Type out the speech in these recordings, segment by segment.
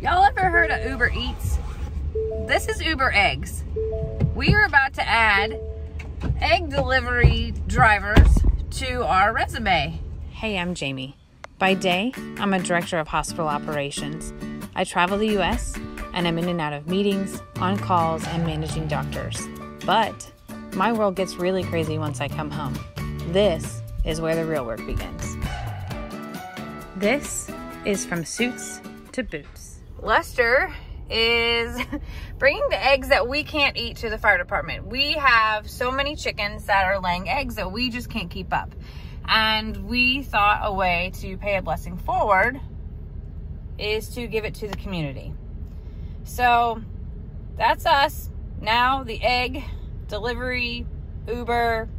Y'all ever heard of Uber Eats? This is Uber Eggs. We are about to add egg delivery drivers to our resume. Hey, I'm Jamie. By day, I'm a director of hospital operations. I travel the U.S. and I'm in and out of meetings, on calls, and managing doctors. But my world gets really crazy once I come home. This is where the real work begins. This is from suits to boots. Lester is bringing the eggs that we can't eat to the fire department. We have so many chickens that are laying eggs that we just can't keep up. And we thought a way to pay a blessing forward is to give it to the community. So that's us. Now the egg delivery Uber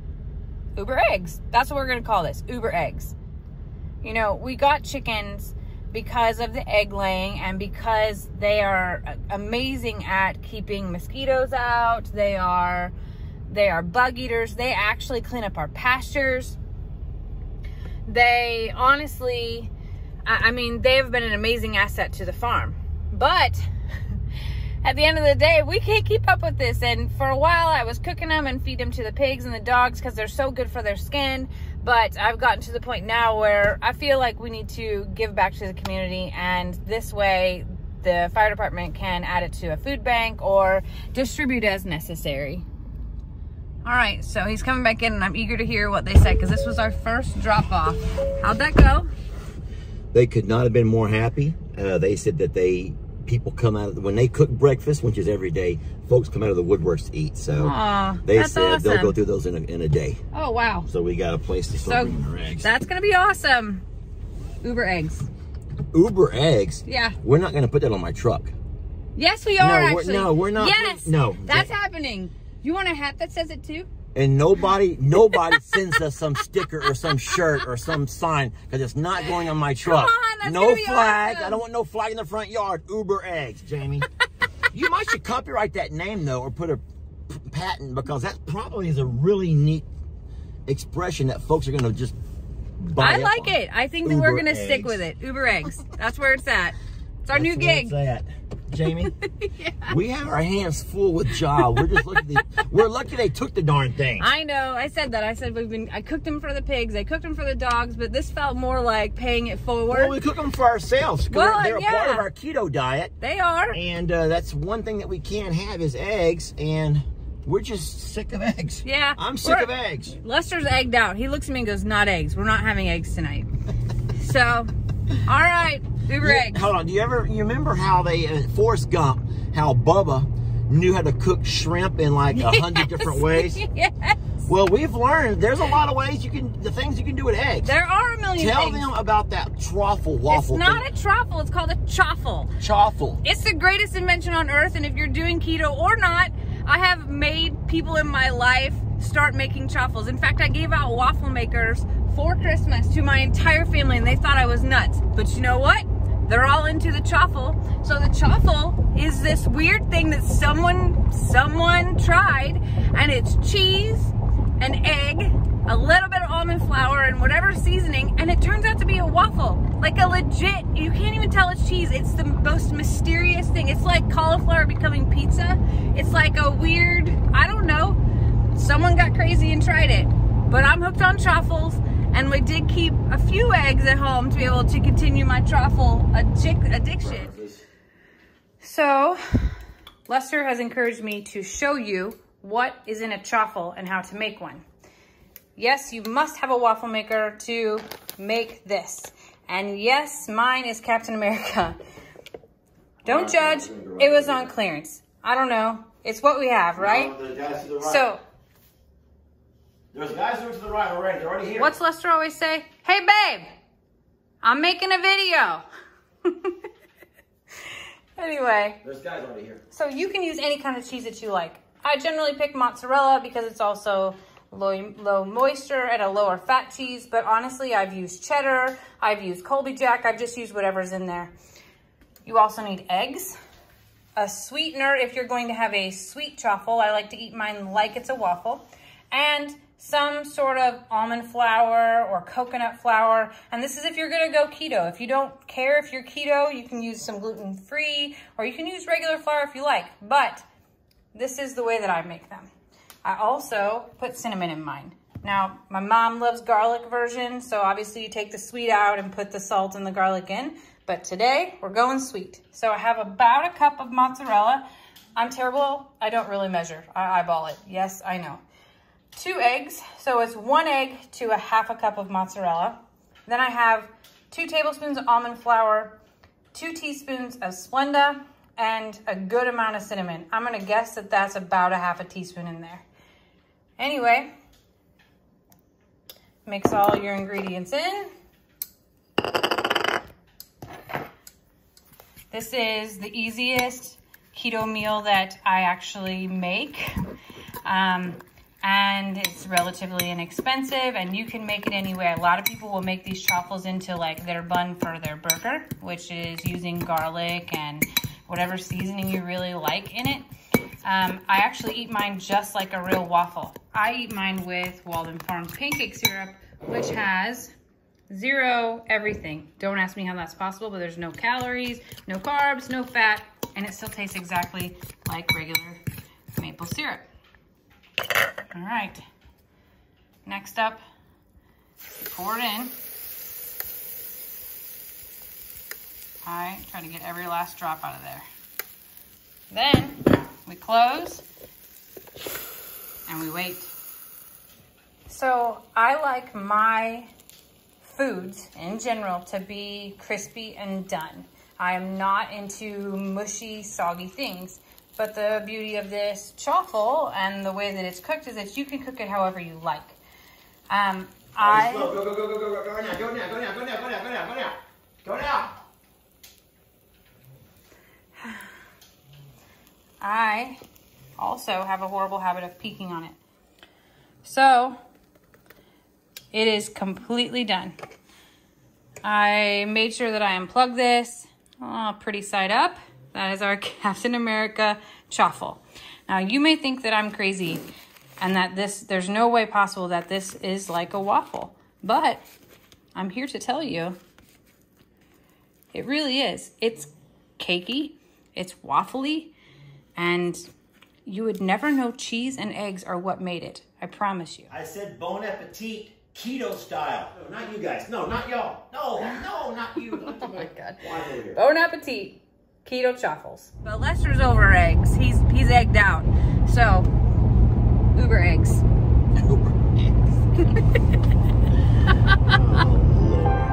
eggs. That's what we're gonna call this, Uber eggs. You know, we got chickens because of the egg laying and because they are amazing at keeping mosquitoes out. They are bug eaters. They actually clean up our pastures. They honestly, I mean, they've been an amazing asset to the farm. But at the end of the day, we can't keep up with this. And for a while, I was cooking them and feed them to the pigs and the dogs because they're so good for their skin. But I've gotten to the point now where I feel like we need to give back to the community. And this way, the fire department can add it to a food bank or distribute as necessary. All right, so he's coming back in and I'm eager to hear what they said because this was our first drop off. How'd that go? They could not have been more happy. They said that people come out, when they cook breakfast, which is every day, folks come out of the woodworks to eat. So they said awesome. They'll go through those in a day. Oh, wow. So we got a place to start bringing our eggs. That's going to be awesome. Uber eggs. Uber eggs? Yeah. We're not going to put that on my truck. Yes, we are, actually. No, we're not. Yes. No. That's happening. You want a hat that says it too? And nobody sends us some sticker or some shirt or some sign because it's not going on my truck. Come on, that's no gonna be flag. awesome. I don't want no flag in the front yard. Uber eggs, Jamie. You might should copyright that name though, or put a patent, because that probably is a really neat expression that folks are going to just buy. I like it. I think that we're going to stick with it. Uber eggs. That's where it's at. It's our new gig. That's Jamie, yeah. We have our hands full with job. We're just we're lucky they took the darn thing. I know. I said that. I said I cooked them for the pigs. I cooked them for the dogs, but this felt more like paying it forward. Well, we cook them for ourselves. Well, they're a part of our keto diet. They are. And that's one thing that we can't have is eggs, and we're just sick of eggs. Yeah. I'm sick of eggs. Lester's egged out. He looks at me and goes, not eggs. We're not having eggs tonight. So, all right. Uber eggs. Hold on. You remember how Forrest Gump, how Bubba knew how to cook shrimp in like 100 different ways? Yes. Well, we've learned there's a lot of ways the things you can do with eggs. There are a million Tell things. them about that truffle waffle. It's not a truffle. It's called a chaffle. Chaffle. It's the greatest invention on earth, and if you're doing keto or not, I have made people in my life start making chaffles. In fact, I gave out waffle makers for Christmas to my entire family, and they thought I was nuts. But you know what? They're all into the chaffle. So the chaffle is this weird thing that someone tried, and it's cheese, an egg, a little bit of almond flour, and whatever seasoning, and it turns out to be a waffle. Like a legit, you can't even tell it's cheese. It's the most mysterious thing. It's like cauliflower becoming pizza. It's like a weird, I don't know. Someone got crazy and tried it. But I'm hooked on chaffles. And we did keep a few eggs at home to be able to continue my truffle addiction. So, Lester has encouraged me to show you what is in a chaffle and how to make one. Yes, you must have a waffle maker to make this. And yes, mine is Captain America. Don't judge, it was on clearance. I don't know, it's what we have, right? So, there's guys over to the right already. They're already here. What's Lester always say? Hey, babe, I'm making a video. Anyway. There's guys already here. So you can use any kind of cheese that you like. I generally pick mozzarella because it's also low moisture and a lower fat cheese. But honestly, I've used cheddar. I've used Colby Jack. I've just used whatever's in there. You also need eggs. A sweetener if you're going to have a sweet chaffle. I like to eat mine like it's a waffle. And some sort of almond flour or coconut flour. And this is if you're gonna go keto. If you don't care if you're keto, you can use some gluten-free, or you can use regular flour if you like. But this is the way that I make them. I also put cinnamon in mine. Now, my mom loves garlic version, so obviously you take the sweet out and put the salt and the garlic in. But today, we're going sweet. So I have about a cup of mozzarella. I'm terrible, I don't really measure. I eyeball it, yes, I know. 2 eggs, so it's 1 egg to a half a cup of mozzarella. Then I have 2 tablespoons of almond flour, 2 teaspoons of Splenda, and a good amount of cinnamon. I'm gonna guess that that's about a half a teaspoon in there. Anyway, mix all your ingredients in. This is the easiest keto meal that I actually make. And it's relatively inexpensive, and you can make it anyway. A lot of people will make these chaffles into like their bun for their burger, which is using garlic and whatever seasoning you really like in it. I actually eat mine just like a real waffle. I eat mine with Walden Farms pancake syrup, which has 0 everything. Don't ask me how that's possible, but there's no calories, no carbs, no fat, and it still tastes exactly like regular maple syrup. All right, next up, pour it in. All right, try to get every last drop out of there. Then we close and we wait. So I like my foods in general to be crispy and done. I am not into mushy, soggy things. But the beauty of this chaffle and the way that it's cooked is that you can cook it however you like. Go now. I also have a horrible habit of peeking on it. So it is completely done. I made sure that I unplugged this. Oh, pretty side up. That is our Captain America chaffle. Now you may think that I'm crazy and that there's no way possible that this is like a waffle, but I'm here to tell you it really is. It's cakey, it's waffly, and you would never know cheese and eggs are what made it. I promise you. I said bon appetit, keto style. No, not you guys. No, not y'all. No, not you. Oh my God. Bon Bon appetit. Keto chaffles. But Lester's over eggs. He's egged out. So, Uber eggs. Uber eggs. Oh, Lord.